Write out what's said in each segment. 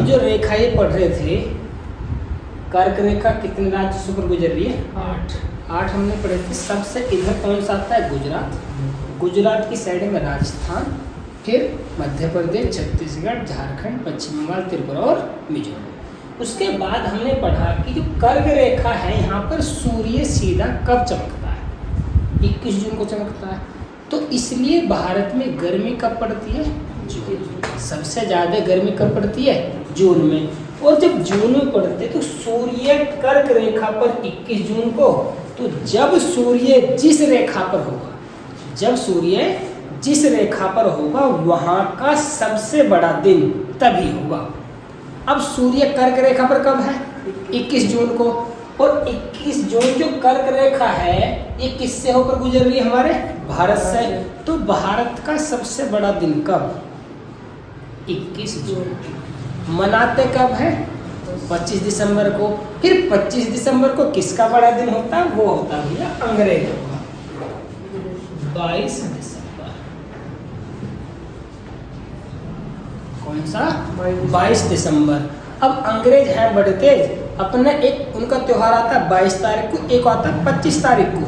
हम जो रेखा ये पढ़ रहे थे, कर्क रेखा कितने राज्य से ऊपर गुजर रही है? 8 हमने पढ़े थे। सबसे इधर कौन सा आता है? गुजरात। गुजरात की साइड में राजस्थान, फिर मध्य प्रदेश, छत्तीसगढ़, झारखंड, पश्चिम बंगाल, त्रिपुरा और मिजोरम। उसके बाद हमने पढ़ा कि जो कर्क रेखा है यहाँ पर सूर्य सीधा कब चमकता है? 21 जून को चमकता है। तो इसलिए भारत में गर्मी कब पड़ती है? जून। सबसे ज़्यादा गर्मी कब पड़ती है? जून में। और जब जून में पड़ते तो सूर्य कर्क रेखा पर 21 जून को, तो जब सूर्य जिस रेखा पर होगा, जब सूर्य जिस रेखा पर होगा वहाँ का सबसे बड़ा दिन तभी होगा। अब सूर्य कर्क रेखा पर कब है? 21 जून को। और 21 जून जो कर्क रेखा है ये किससे होकर गुजर रही है? हमारे भारत से। तो भारत का सबसे बड़ा दिन कब? 21 जून। मनाते कब है? 25 दिसंबर को। फिर 25 दिसंबर को किसका बड़ा दिन होता है? वो होता है भैया अंग्रेजों का, 22 दिसंबर। कौन सा? 22 दिसंबर। अब अंग्रेज हैं बड़े तेज, अपने एक उनका त्योहार आता है 22 तारीख को, एक आता है 25 तारीख को,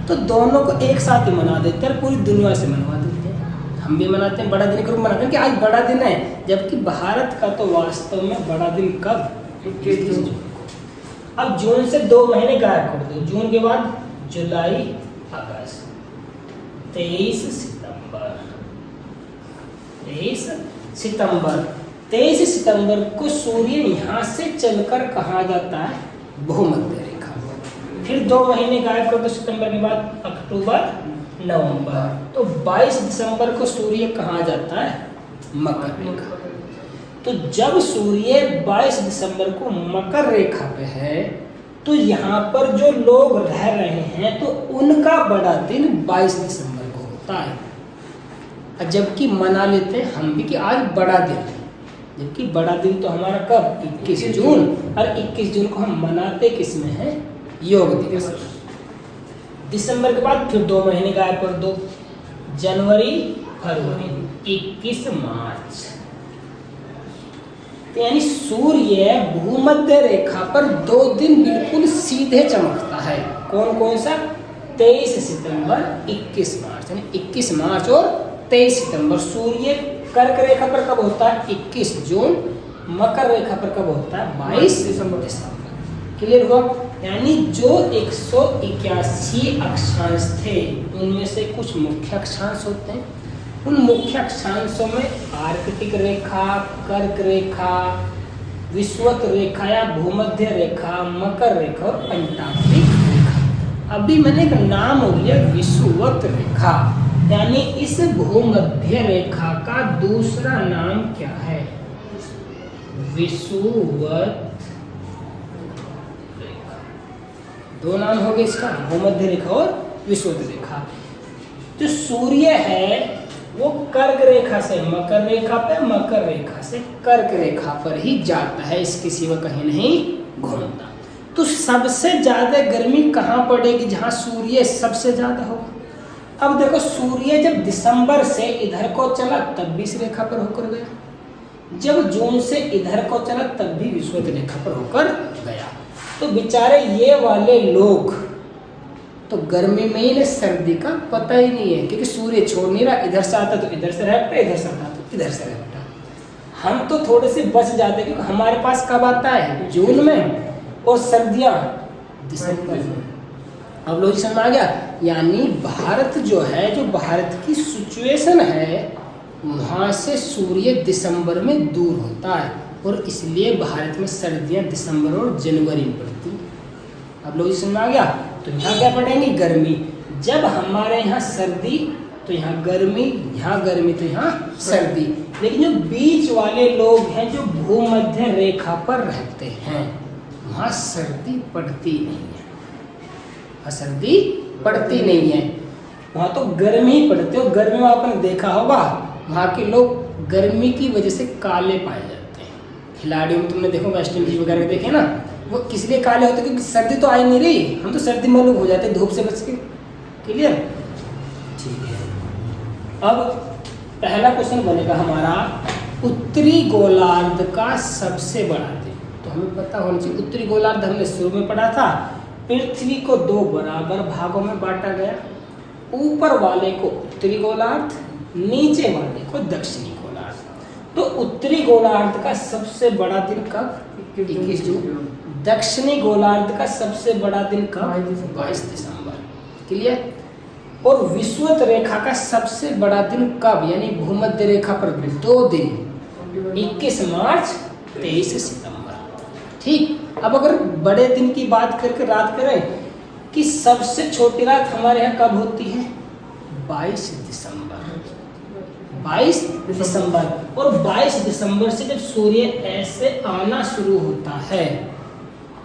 तो दोनों को एक साथ ही मना देते हैं, पूरी दुनिया से मनवा देते हैं। हम भी मनाते हैं, बड़ा दिन के रूप में मनाते हैं कि आज बड़ा दिन है, जबकि भारत का तो वास्तव में बड़ा दिन कब? 21 जून को। अब जून से 2 महीने गायब कर दो। जून के बाद जुलाई, अगस्त, 23 सितंबर। 23 सितंबर को सूर्य यहाँ से चलकर कहाँ जाता है? भूमध्य रेखा। फिर 2 महीने गायब कर दो सितंबर के बाद, अक्टूबर, नवंबर। तो 22 दिसंबर को सूर्य कहाँ जाता है? मकर रेखा। तो जब सूर्य 22 दिसंबर को मकर रेखा पे है तो यहाँ पर जो लोग रह रहे हैं तो उनका बड़ा दिन 22 दिसंबर को होता है। जबकि मना लेते हैं हम भी कि आज बड़ा दिन है, जबकि बड़ा दिन तो हमारा कब? 21 जून। और 21 जून को हम मनाते किस में है? योग दिवस। दिसंबर के बाद फिर 2 महीने गायब कर दो, जनवरी, फरवरी, 21 मार्च। तो यानी सूर्य भूमध्य रेखा पर 2 दिन बिल्कुल सीधे चमकता है। कौन कौन सा? 23 सितंबर, 21 मार्च। यानी 21 मार्च और 23 सितंबर। सूर्य कर्क रेखा पर कब होता है? 21 जून। मकर रेखा पर कब होता है? 22 दिसंबर। क्लियर हुआ? यानी जो 181 अक्षांश थे उनमें से कुछ मुख्य अक्षांश होते हैं। उन मुख्य अक्षांशों में आर्कटिक रेखा, कर्क रेखा, विषुवत रेखा या भूमध्य रेखा, मकर रेखा और अंटार्कटिक रेखा। अभी मैंने एक नाम हो लिया विषुवत रेखा, यानी इस भूमध्य रेखा का दूसरा नाम क्या है? विषुवत रेखा। 2 नाम हो गए इसका, भूमध्य रेखा और विषुवत रेखा। जो सूर्य है वो कर्क रेखा से मकर रेखा पे, मकर रेखा से कर्क रेखा पर ही जाता है, इसके सिवा कहीं नहीं घूमता। तो सबसे ज्यादा गर्मी कहाँ पड़ेगी? जहाँ सूर्य सबसे ज्यादा होगा। अब देखो सूर्य जब दिसंबर से इधर को चला तब भी इस रेखा पर होकर गया, जब जून से इधर को चला तब भी विषुवत रेखा पर होकर गया। तो बेचारे ये वाले लोग तो गर्मी में ही सर्दी का पता ही नहीं है, क्योंकि सूर्य छोड़ नहीं रहा, इधर से आता तो इधर से रहता, इधर से आता तो इधर से रहता। हम तो थोड़े से बच जाते क्योंकि हमारे पास कब आता है? जून में, और सर्दियाँ दिसंबर में। अब लोग समझ में आ गया? यानी भारत जो है, जो भारत की सिचुएशन है वहाँ से सूर्य दिसंबर में दूर होता है, और इसलिए भारत में सर्दियाँ दिसंबर और जनवरी में पड़ती हैं। अब लोग समझ में आ गया? तो यहाँ क्या पड़ेगी? गर्मी। जब हमारे यहाँ सर्दी तो यहाँ गर्मी, यहाँ गर्मी तो यहाँ सर्दी। लेकिन जो बीच वाले लोग हैं जो भूमध्य रेखा पर रहते हैं वहाँ सर्दी पड़ती नहीं है, वहाँ सर्दी पड़ती नहीं है, वहाँ तो गर्मी ही पड़ती है। गर्मी में आपने देखा होगा वहाँ के लोग गर्मी की वजह से काले पाए जाते हैं। खिलाड़ियों में तुमने देखो, वेस्ट इंडीज वगैरह देखे ना, वो किस लिए काले होते हैं? क्योंकि सर्दी तो आई नहीं रही, हम तो सर्दी मालूम हो जाते धूप से बच के। क्लियर? ठीक है। अब पहला क्वेश्चन बनेगा हमारा उत्तरी गोलार्ध का सबसे बड़ा दिन, तो हमें पता होना चाहिए। उत्तरी गोलार्ध हमने शुरू में पढ़ा था, पृथ्वी को 2 बराबर भागों में बांटा गया, ऊपर वाले को उत्तरी गोलार्ध, नीचे वाले को दक्षिणी गोलार्ध। तो उत्तरी गोलार्ध का सबसे बड़ा दिन कब? 21 जून। दक्षिणी गोलार्ध का सबसे बड़ा दिन कब? 22 दिसंबर। क्लियर? और विषुवत रेखा का सबसे बड़ा दिन कब? यानी भूमध्य रेखा पर 2 दिन, 21 मार्च, 23 सितंबर। ठीक। अब अगर बड़े दिन की बात करके रात करें कि सबसे छोटी रात हमारे यहाँ कब होती है? 22 दिसंबर। 22 दिसंबर। और 22 दिसंबर से जब सूर्य ऐसे आना शुरू होता है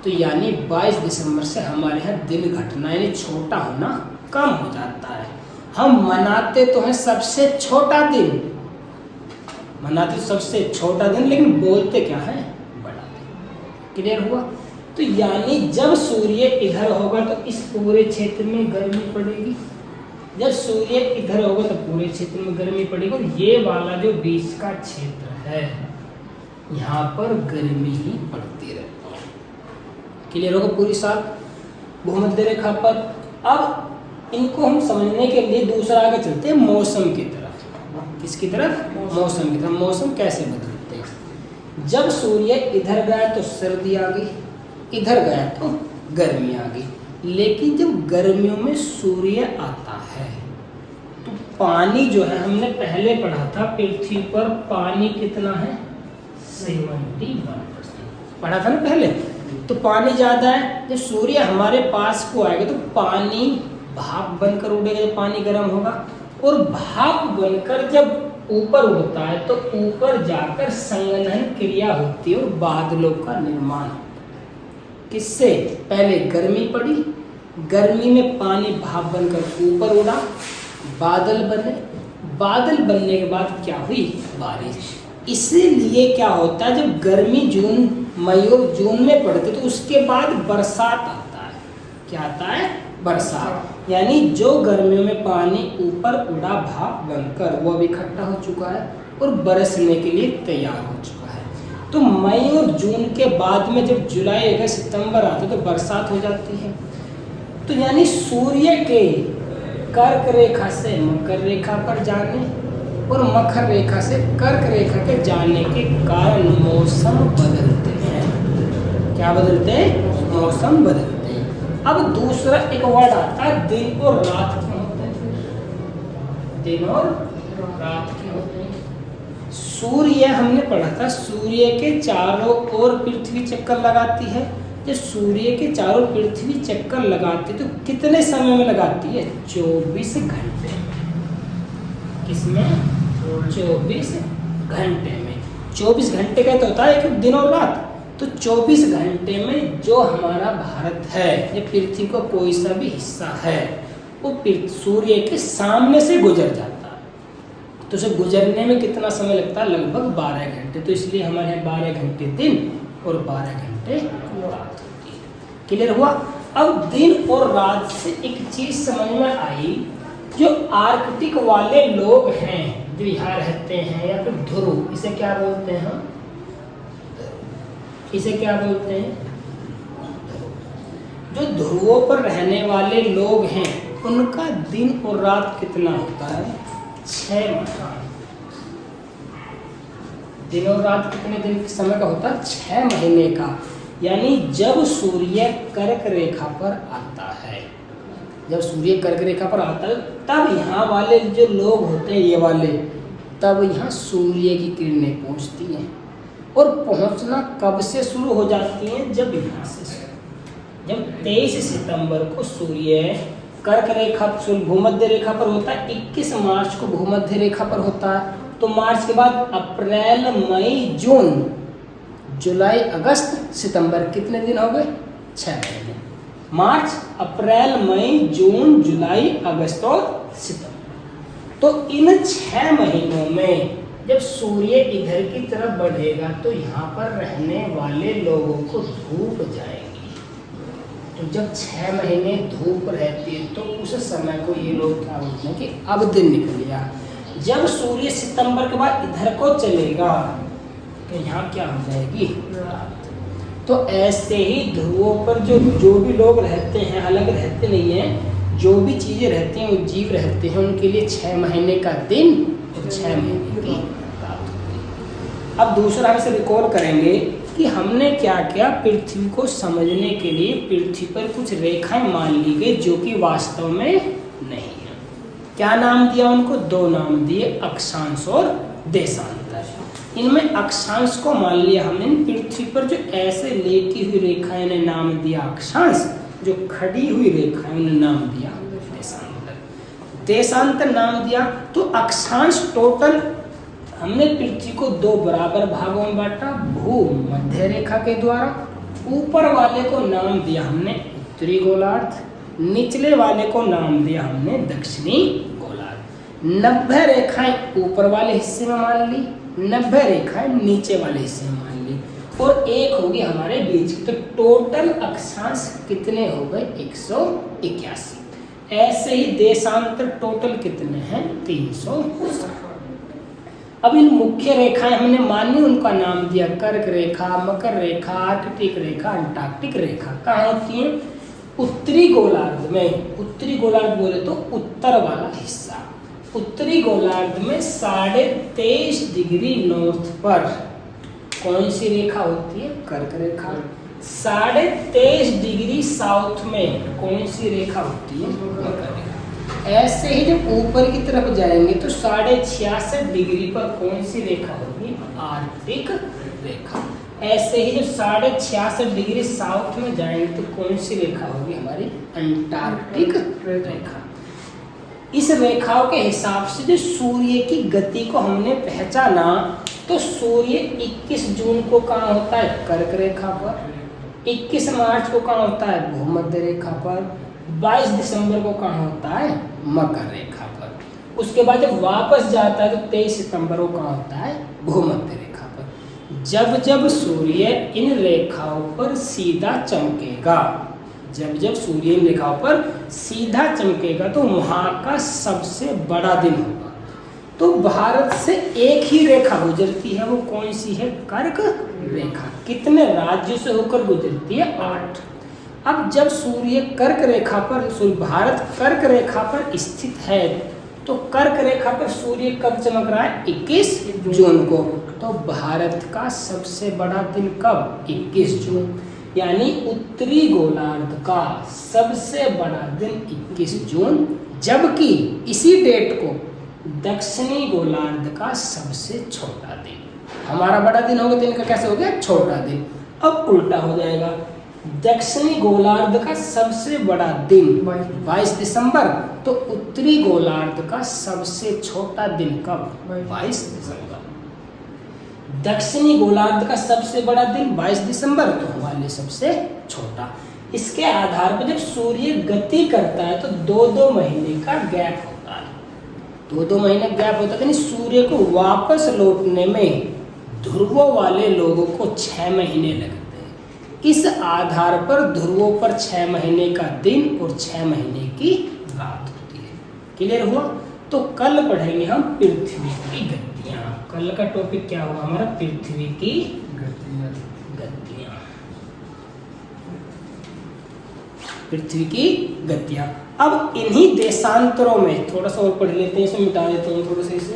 तो यानी 22 दिसंबर से हमारे यहाँ दिन घटना यानी छोटा होना कम हो जाता है। हम मनाते तो हैं सबसे छोटा दिन, मनाते तो सबसे छोटा दिन, लेकिन बोलते क्या है? बड़ा दिन। क्लियर हुआ? तो यानी जब सूर्य इधर होगा तो इस पूरे क्षेत्र में गर्मी पड़ेगी, जब सूर्य इधर होगा तो पूरे क्षेत्र में गर्मी पड़ेगी, और ये वाला जो बीच का क्षेत्र है यहाँ पर गर्मी ही पड़ती रहती है। क्लियर होगा पूरी साल भूमध्य रेखा पर। अब इनको हम समझने के लिए दूसरा आगे चलते हैं मौसम की तरफ। किसकी तरफ? मौसम की तरफ। मौसम कैसे बदलते हैं? जब सूर्य इधर गया तो सर्दी आ गई, इधर गया तो गर्मी आ गई। लेकिन जब गर्मियों में सूर्य आता है तो पानी जो है, हमने पहले पढ़ा था पृथ्वी पर पानी कितना है? 71% पढ़ा था ना पहले। तो पानी ज़्यादा है, जब सूर्य हमारे पास को आएगा तो पानी भाप बनकर उड़ेगा, जब पानी गर्म होगा, और भाप बनकर जब ऊपर उड़ता है तो ऊपर जाकर संघनन क्रिया होती है और बादलों का निर्माण होता है। किससे? पहले गर्मी पड़ी, गर्मी में पानी भाप बनकर ऊपर उड़ा, बादल बने, बादल बनने के बाद क्या हुई? बारिश। इसीलिए क्या होता है, जब गर्मी जून, मई और जून में पड़ती तो उसके बाद बरसात आता है। क्या आता है? बरसात। यानी जो गर्मियों में पानी ऊपर उड़ा भाप बनकर वो अब इकट्ठा हो चुका है और बरसने के लिए तैयार हो चुका है। तो मई और जून के बाद में जब जुलाई, अगस्त, सितंबर आते तो बरसात हो जाती है। तो यानी सूर्य के कर्क रेखा से मकर रेखा पर जाने और मकर रेखा से कर्क रेखा के जाने के कारण मौसम बदलते हैं। क्या बदलते हैं? मौसम बदलते हैं। अब दूसरा एक वर्ड आता है दिन और रात क्यों होते हैं? दिन और रात क्यों होते हैं? सूर्य हमने पढ़ा था, सूर्य के चारों ओर पृथ्वी चक्कर लगाती है। जब सूर्य के चारों पृथ्वी चक्कर लगाती है तो कितने समय में लगाती है? 24 घंटे। किसमें? 24 घंटे में। 24 घंटे का तो होता है एक दिन और रात। तो 24 घंटे में जो हमारा भारत है या पृथ्वी का कोई सा भी हिस्सा है वो सूर्य के सामने से गुजर जाता है। तो उसे गुजरने में कितना समय लगता है? लगभग 12 घंटे। तो इसलिए हमारे यहाँ 12 घंटे दिन और 12 घंटे रात होती है। क्लियर हुआ? अब दिन और रात से एक चीज समझ में आई, जो आर्कटिक वाले लोग हैं जो यहाँ रहते हैं, या फिर ध्रुव, इसे क्या बोलते हैं हम? इसे क्या बोलते हैं? जो ध्रुवों पर रहने वाले लोग हैं उनका दिन और रात कितना होता है? 6 महीना। दिन और रात कितने दिन के समय का होता है? 6 महीने का। यानी जब सूर्य कर्क रेखा पर आता है, जब सूर्य कर्क रेखा पर आता है तब यहाँ वाले जो लोग होते हैं, ये वाले, तब यहाँ सूर्य की किरणें पहुँचती हैं। और पहुँचना कब से शुरू हो जाती हैं? जब यहाँ से, जब 23 सितंबर को सूर्य कर्क रेखा, भूमध्य रेखा पर होता है, 21 मार्च को भूमध्य रेखा पर होता है। तो मार्च के बाद अप्रैल, मई, जून, जुलाई, अगस्त, सितंबर, कितने दिन हो गए? 6 महीने। मार्च, अप्रैल, मई, जून, जुलाई, अगस्त और सितंबर। तो इन 6 महीनों में जब सूर्य इधर की तरफ बढ़ेगा तो यहाँ पर रहने वाले लोगों को धूप जाएगी। तो जब 6 महीने धूप रहती है तो उस समय को ये लोग क्या बोलते हैं कि अब दिन निकल गया। जब सूर्य सितंबर के बाद इधर को चलेगा तो यहाँ क्या हो जाएगी, रात। तो ऐसे ही ध्रुवों पर जो भी लोग रहते हैं, अलग रहते नहीं हैं, जो भी चीजें रहती हैं, वो जीव रहते हैं, उनके लिए 6 महीने का दिन और 6 महीने की रात होती है। अब दूसरा हम इसे रिकॉल करेंगे कि हमने क्या किया, पृथ्वी को समझने के लिए पृथ्वी पर कुछ रेखाएं मान ली गई जो कि वास्तव में नहीं है। क्या नाम दिया उनको? 2 नाम दिए, अक्षांश और देशांतर। इनमें अक्षांश को मान लिया हमने, पृथ्वी पर जो ऐसे लेटी हुई रेखाएं ने नाम दिया अक्षांश, जो खड़ी हुई रेखाएं उन्हें नाम दिया देशांतर। देशांतर नाम दिया तो अक्षांश टोटल हमने पृथ्वी को 2 बराबर भागों में बांटा भू मध्य रेखा के द्वारा। ऊपर वाले को नाम दिया हमने उत्तरी गोलार्ध, निचले वाले को नाम दिया हमने दक्षिणी गोलार्ध। 90 रेखाएं ऊपर वाले हिस्से में मान ली, 90 रेखाएं नीचे वाले हिस्से में मान ली, और एक होगी हमारे बीच की। तो टोटल अक्षांश कितने हो गए? 181। ऐसे ही देशांतर टोटल कितने हैं? 360। अब इन मुख्य रेखाएं हमने मानी, उनका नाम दिया कर्क रेखा, मकर रेखा, आर्कटिक रेखा, अंटार्कटिक रेखा। कहाँ होती है? उत्तरी गोलार्ध में। उत्तरी गोलार्ध बोले तो उत्तर वाला हिस्सा। उत्तरी गोलार्ध में 23.5 डिग्री नॉर्थ पर कौन सी रेखा होती है? कर्क रेखा। 23.5 डिग्री साउथ में कौन सी रेखा होती है? मकर रेखा। ऐसे ही जब ऊपर की तरफ जाएंगे तो 66.5 डिग्री पर कौन सी रेखा होगी? आर्कटिक रेखा। ऐसे ही जब 66.5 डिग्री साउथ में जाएंगे तो कौन सी रेखा होगी? हमारी अंटार्कटिक रेखा। इस रेखाओं के हिसाब से जो सूर्य की गति को हमने पहचाना, तो सूर्य 21 जून को कहाँ होता है? कर्क रेखा पर। 21 मार्च को कहाँ होता है? भूमध्य रेखा पर। 22 दिसंबर को कहाँ होता है? मकर रेखा पर। उसके बाद जब वापस जाता है तो 23 सितंबर को कहाँ होता है? भूमध्य रेखा पर। जब जब सूर्य इन रेखाओं पर सीधा चमकेगा, जब जब सूर्य इन रेखाओं पर सीधा चमकेगा तो वहाँ का सबसे बड़ा दिन होगा। तो भारत से एक ही रेखा गुजरती है, वो कौन सी है? कर्क रेखा। कितने राज्यों से होकर गुजरती है? 8। अब जब सूर्य कर्क रेखा पर, भारत कर्क रेखा पर स्थित है, तो कर्क रेखा पर सूर्य कब चमक रहा है? 21 जून को। तो भारत का सबसे बड़ा दिन कब? 21 जून। यानी उत्तरी गोलार्ध का सबसे बड़ा दिन 21 जून, जबकि इसी डेट को दक्षिणी गोलार्ध का सबसे छोटा दिन। हमारा बड़ा दिन होगा तो इनका कैसे हो गया? छोटा दिन। अब उल्टा हो जाएगा, दक्षिणी गोलार्ध का सबसे बड़ा दिन 22 दिसंबर, तो उत्तरी गोलार्ध का सबसे छोटा दिन कब? 22 दिसंबर। दक्षिणी गोलार्ध का सबसे बड़ा दिन 22 दिसंबर, तो हमारे लिए सबसे छोटा। इसके आधार पर जब सूर्य गति करता है तो 2-2 महीने का गैप होता है। 2-2 महीने गैप होता है, यानी सूर्य को वापस लौटने में ध्रुवों वाले लोगों को 6 महीने लगते हैं। इस आधार पर ध्रुवों पर 6 महीने का दिन और 6 महीने की रात होती है। क्लियर हुआ? तो कल पढ़ेंगे हम पृथ्वी की गतियां। कल का टॉपिक क्या हुआ हमारा? पृथ्वी की गतियां। पृथ्वी की गतियां। अब इन्हीं देशांतरों में थोड़ा सा और पढ़ लेते हैं, इसे मिटा देते हैं थोड़ा सा इसे।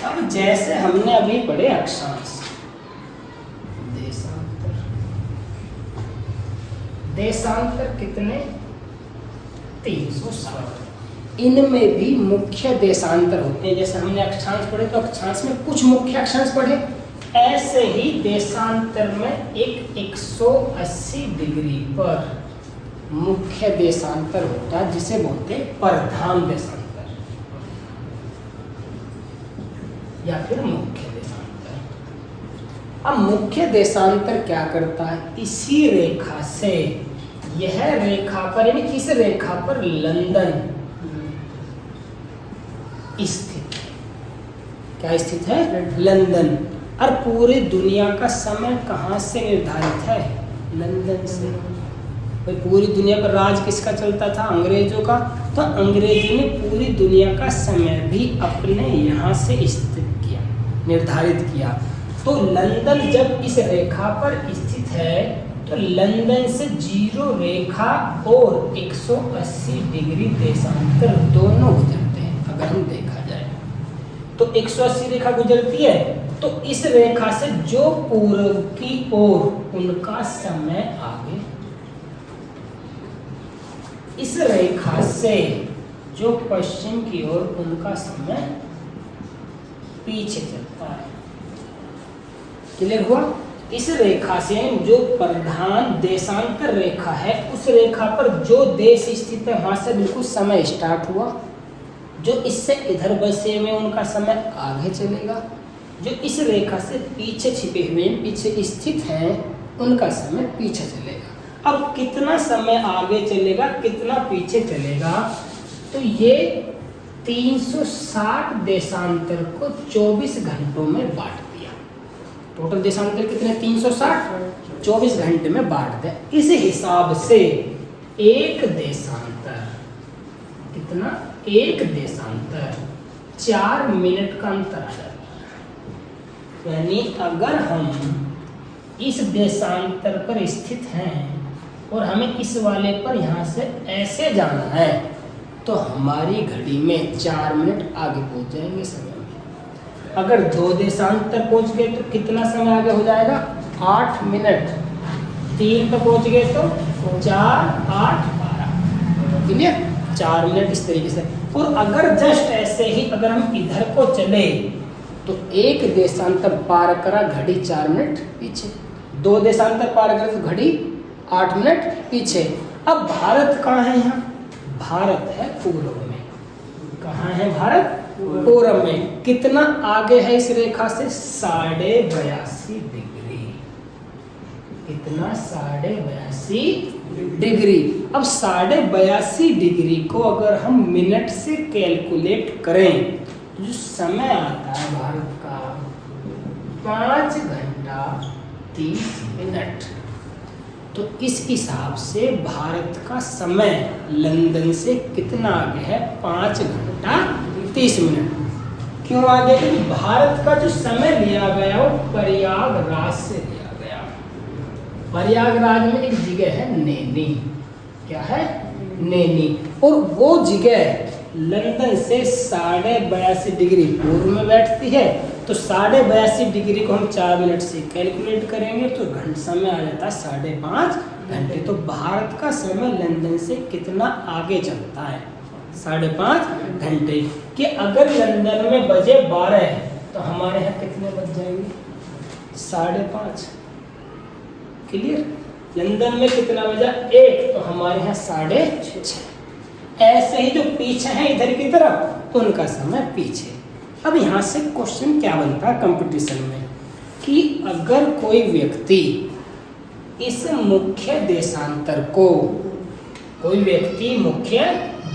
अब जैसे हमने अभी पढ़े अक्षांश, देशांतर कितने? 360। इनमें भी मुख्य देशांतर होते हैं। जैसे हमने अक्षांश पढ़े तो अक्षांश में कुछ मुख्य अक्षांश पढ़े, ऐसे ही देशांतर में एक 180 डिग्री पर मुख्य देशांतर होता है, जिसे बोलते हैं प्रधान देशांतर या फिर मुख्य देशांतर। अब मुख्य देशांतर क्या करता है? इसी रेखा से, यह रेखा पर, यानी इस रेखा पर लंदन स्थित है। क्या स्थित है? लंदन। और पूरी दुनिया का समय कहाँ से निर्धारित है? लंदन से। भाई पूरी दुनिया पर राज किसका चलता था? अंग्रेजों का। तो अंग्रेजों ने पूरी दुनिया का समय भी अपने यहाँ से स्थित किया, निर्धारित किया। तो लंदन जब इस रेखा पर स्थित है तो लंदन से जीरो रेखा और 180 डिग्री देशांतर दोनों गुजरते हैं। अगर हम देखा जाए तो 180 रेखा गुजरती है, तो इस रेखा से जो पूर्व की ओर उनका समय आगे, इस रेखा से जो पश्चिम की ओर उनका समय पीछे चलता है। क्लियर हुआ? इस रेखा से जो प्रधान देशांतर रेखा है, उस रेखा पर जो देश स्थित है वहां से बिल्कुल समय स्टार्ट हुआ। जो इससे इधर बसे में उनका समय आगे चलेगा। जो इस रेखा से पीछे छिपे हुए पीछे स्थित हैं उनका समय पीछे चलेगा। अब कितना समय आगे चलेगा, कितना पीछे चलेगा, तो ये 360 देशांतर को 24 घंटों में बांट दिया। टोटल देशांतर कितने? 360, 24 घंटे में बांट दिया। इस हिसाब से एक देशांतर कितना? एक देशांतर 4 मिनट का अंतर आ जाता है। यानी अगर हम इस देशांतर पर स्थित हैं और हमें इस वाले पर यहाँ से ऐसे जाना है तो हमारी घड़ी में 4 मिनट आगे पहुँच जाएंगे समय में। अगर 2 देशांतर पहुँच गए तो कितना समय आगे हो जाएगा? 8 मिनट। 3 पर पहुँच गए तो 4, 8, 12। क्लियर? 4 मिनट इस तरीके से। और अगर जस्ट ऐसे ही अगर हम इधर को चले तो एक देशांतर पार करा, घड़ी 4 मिनट पीछे। 2 देशांतर पार करे तो घड़ी 8 मिनट पीछे। अब भारत कहाँ है? यहाँ भारत है पूर्व में। कहाँ है भारत? पूर्व में। कितना आगे है इस रेखा से? 82.5 डिग्री। कितना? 82.5 डिग्री। अब 82.5 डिग्री को अगर हम मिनट से कैलकुलेट करें तो जो समय आता है भारत का 5 घंटा 30 मिनट। तो इस हिसाब से भारत का समय लंदन से कितना आगे है? 5 घंटा 30 मिनट। क्यों आगे? क्योंकि भारत का जो समय लिया गया वो प्रयागराज से लिया गया। प्रयागराज में एक जगह है नैनी। क्या है? नैनी। और वो जगह लंदन से 82.5 डिग्री पूर्व में बैठती है। तो 82.5 डिग्री को हम 4 मिनट से कैलकुलेट करेंगे तो घंटा समय आ जाता है 5.5 घंटे। तो भारत का समय लंदन से कितना आगे चलता है? 5.5 घंटे। कि अगर लंदन में बजे 12 तो हमारे यहाँ कितने बज जाएंगे? 5.5। क्लियर? लंदन में कितना बजा? 1 तो हमारे यहाँ 6:30। ऐसे ही जो पीछे हैं इधर की तरफ तो उनका समय पीछे। अब यहाँ से क्वेश्चन क्या बनता है कंपटीशन में कि अगर कोई व्यक्ति इस मुख्य देशांतर को, कोई व्यक्ति मुख्य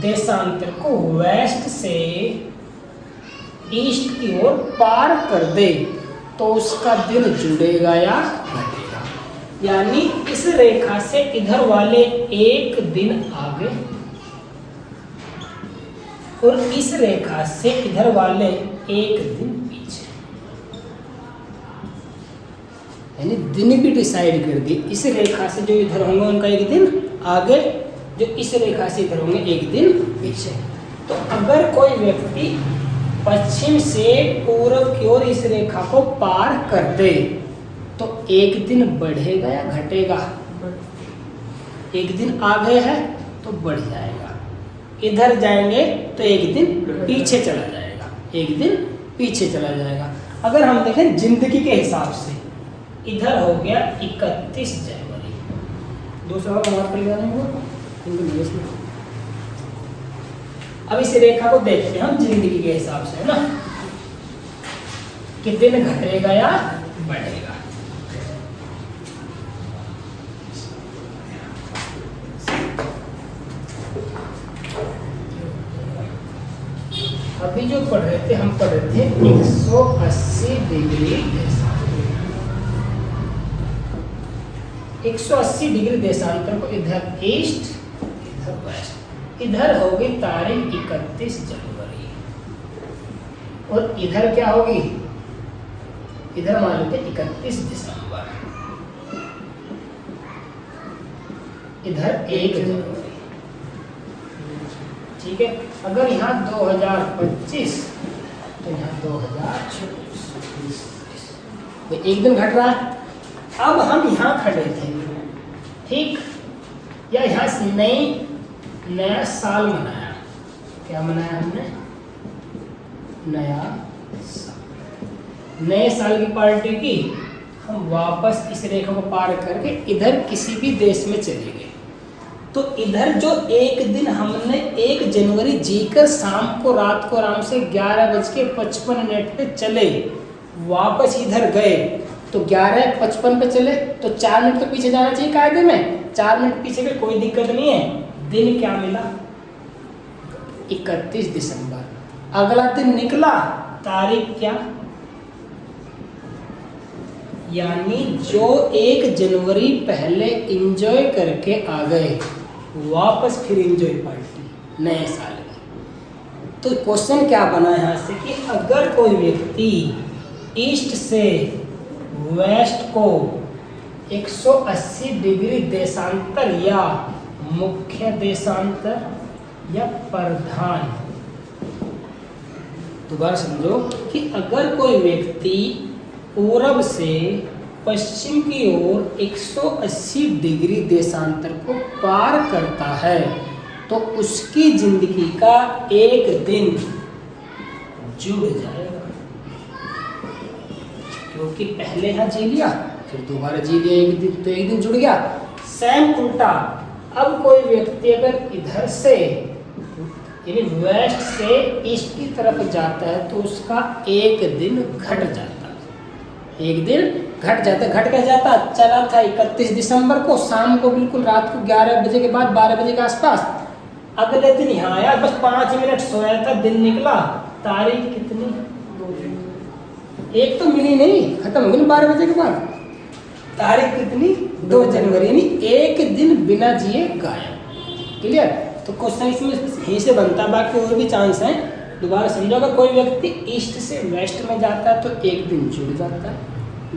देशांतर को वेस्ट से ईस्ट की ओर पार कर दे तो उसका दिन जुड़ेगा या घटेगा? यानी इस रेखा से इधर वाले एक दिन आगे और इस रेखा से इधर वाले एक दिन पीछे। यानी दिन भी डिसाइड कर दी। इस रेखा से जो इधर होंगे उनका एक दिन आगे, जो इस रेखा से इधर होंगे एक दिन पीछे। तो अगर कोई व्यक्ति पश्चिम से पूर्व की ओर इस रेखा को पार कर दे तो एक दिन बढ़ेगा या घटेगा? एक दिन आगे है तो बढ़ जाएगा। इधर जाएंगे तो एक दिन पीछे चला जाएगा, एक दिन पीछे चला जाएगा। अगर हम देखें जिंदगी के हिसाब से इधर हो गया 31 जनवरी। दूसरा मार्क कर लिया नहीं। अब इस रेखा को देखते हैं हम जिंदगी के हिसाब से, है ना, कि दिन घटेगा या बढ़ेगा। अभी जो पढ़ रहे थे, हम पढ़ रहे थे 180 डिग्री 180 डिग्री देशांतर को इधर ईस्ट इधर वेस्ट, इधर होगी तारीख 31 जनवरी और इधर क्या होगी, इधर मान लेते 31 दिसंबर, इधर 1 जनवरी। ठीक है, अगर यहाँ 2025 तो यहाँ 2026, तो एक दिन घट रहा है। अब हम यहाँ खड़े थे, ठीक, या यहाँ से नया साल मनाया, क्या मनाया हमने, नया साल, नए साल की पार्टी की। हम वापस इस रेखा को पार करके इधर किसी भी देश में चले गए, तो इधर जो एक दिन हमने 1 जनवरी जीकर शाम को रात को आराम से 11:55 पे चले, वापस इधर गए तो 11:55 पे चले तो 4 मिनट तो पीछे जाना चाहिए कायदे में, 4 मिनट पीछे पे कोई दिक्कत नहीं है। दिन क्या मिला, 31 दिसंबर। अगला दिन निकला, तारीख क्या, यानी जो 1 जनवरी पहले एंजॉय करके आ गए, वापस फिर एंजॉय पार्टी नए साल की। तो क्वेश्चन क्या बना यहाँ से कि अगर कोई व्यक्ति ईस्ट से वेस्ट को 180 डिग्री देशांतर या मुख्य देशांतर या प्रधान, दोबारा समझो कि अगर कोई व्यक्ति पूरब से पश्चिम की ओर 180 डिग्री देशांतर को पार करता है तो उसकी जिंदगी का एक दिन जुड़ जाएगा, क्योंकि पहले यहाँ जी लिया फिर दोबारा जी लिया एक दिन, तो एक दिन जुड़ गया। सेम उल्टा, अब कोई व्यक्ति अगर इधर से यानी वेस्ट से ईस्ट की तरफ जाता है तो उसका एक दिन घट जाता है, एक दिन घट जाता है। घट क्या जाता, चला था 31 दिसंबर को शाम को बिल्कुल रात को 11 बजे के बाद 12 बजे के आसपास, अगले दिन यहाँ आया, बस 5 मिनट सोया था, दिन निकला, तारीख कितनी, एक तो मिली नहीं, खत्म हो गई 12 बजे के बाद, तारीख कितनी, 2 जनवरी, यानी एक दिन बिना जिए गायब। क्लियर, तो क्वेश्चन इसमें यहीं से बनता, बाकी और भी चांस हैं। दोबारा समझो, अगर कोई व्यक्ति ईस्ट से वेस्ट में जाता है तो एक दिन जुड़ जाता है,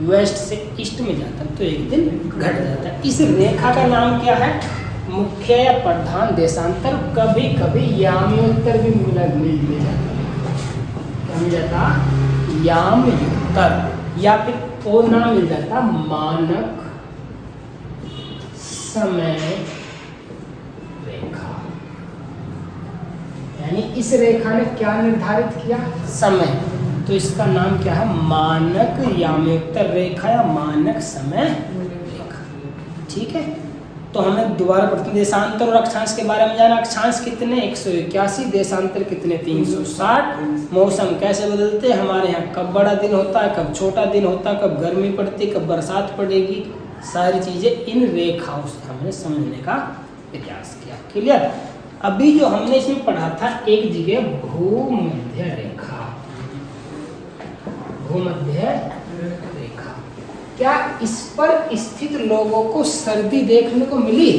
वेस्ट से ईस्ट में जाता है तो एक दिन घट जाता है। इस रेखा का नाम क्या है, मुख्य या प्रधान देशांतर। कभी कभी याम्योत्तर भी मिल जाता है, क्या मिल जाता, याम्योत्तर, या फिर और नाम मिल जाता मानक समय रेखा। यानी इस रेखा ने क्या निर्धारित किया, समय, तो इसका नाम क्या है, मानक याम्योत्तर रेखा या मानक समय रेखा। ठीक है, तो हमें दोबारा प्रति देशांतर और अक्षांश के बारे में जाना। अक्षांश कितने, 181, देशांतर कितने, 360। मौसम कैसे बदलते हैं हमारे यहाँ, कब बड़ा दिन होता है, कब छोटा दिन होता है, कब गर्मी पड़ती है, कब बरसात पड़ेगी, सारी चीजें इन रेखाओं से हमने समझने का प्रयास किया। क्लियर, अभी जो हमने इसमें पढ़ा था एक जगह भूमध्य रेखा, भूमध्य रेखा, क्या इस पर स्थित लोगों को सर्दी देखने को मिली,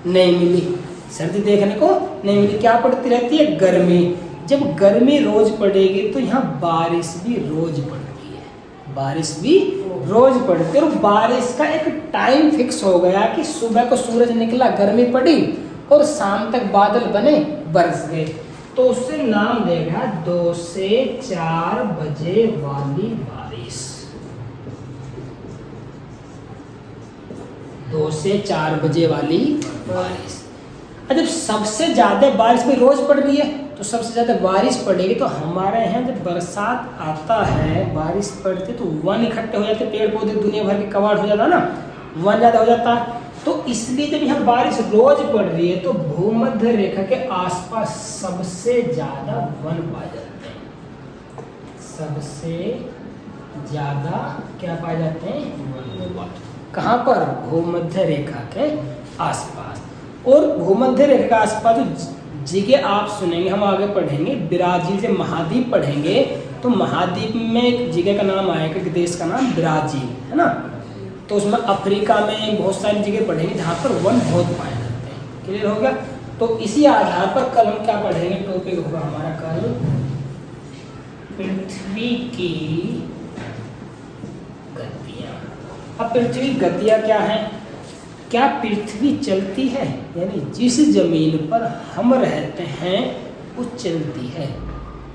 नहीं मिली, सर्दी देखने को नहीं मिली। क्या पड़ती रहती है, गर्मी। जब गर्मी रोज पड़ेगी तो यहाँ बारिश भी रोज पड़ती है, बारिश भी रोज पड़ती है। और बारिश का एक टाइम फिक्स हो गया कि सुबह को सूरज निकला, गर्मी पड़ी, और शाम तक बादल बने, बरस गए, तो उससे नाम देगा 2 से 4 बजे वाली बारिश। 2 से 4 बजे वाली बारिश। जब सबसे ज्यादा बारिश भी रोज पड़ रही है तो सबसे ज्यादा बारिश पड़ेगी, तो हमारे यहाँ जब बरसात आता है, बारिश पड़ती है, तो वन इकट्ठे हो जाते, पेड़ पौधे दुनिया भर के कबाड़ हो जाता ना, वन ज्यादा हो जाता है। तो इसलिए जब यहाँ बारिश रोज पड़ रही है तो भूमध्य रेखा के आसपास सबसे ज्यादा वन पाए जाते हैं, सबसे ज्यादा क्या पाए जाते हैं, कहाँ पर, भूमध्य रेखा के आसपास। और भूमध्य रेखा के आसपास जगह आप सुनेंगे, हम आगे पढ़ेंगे, ब्राजील से महाद्वीप पढ़ेंगे, तो महाद्वीप में एक जगह का नाम आएगा, एक देश का नाम ब्राजील है ना। तो उसमें अफ्रीका में बहुत सारी जगह पढ़ेंगे जहाँ पर वन बहुत पाए जाते हैं। क्लियर हो गया? तो इसी आधार पर कल हम क्या पढ़ेंगे, टॉपिक होगा हमारा कल पृथ्वी की गतियाँ। अब पृथ्वी गतियाँ क्या है? क्या पृथ्वी चलती है? यानी जिस जमीन पर हम रहते हैं वो चलती है।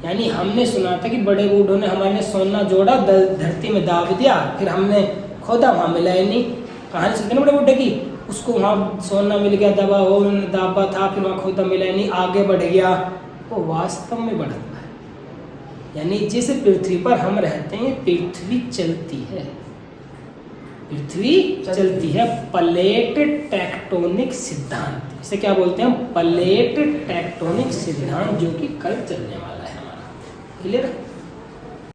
यानी हमने सुना था कि बड़े बूढ़ों ने हमारे सोना जोड़ा धरती में दाब दिया, फिर हमने खोदा, वहाँ मिला ही नहीं। कहानी सुनते ना बड़े बूढ़े की, उसको वहाँ सोना मिल गया, दबा हो दाबा था, फिर वहाँ खोदा मिला ही नहीं, आगे बढ़ गया। वो वास्तव में बढ़ गया है। यानी जिस पृथ्वी पर हम रहते हैं पृथ्वी चलती है, पृथ्वी चलती है। प्लेट टेक्टोनिक सिद्धांत, इसे क्या बोलते हैं? प्लेट टेक्टोनिक सिद्धांत, जो कि कल चलने वाला है हमारा। क्लियर?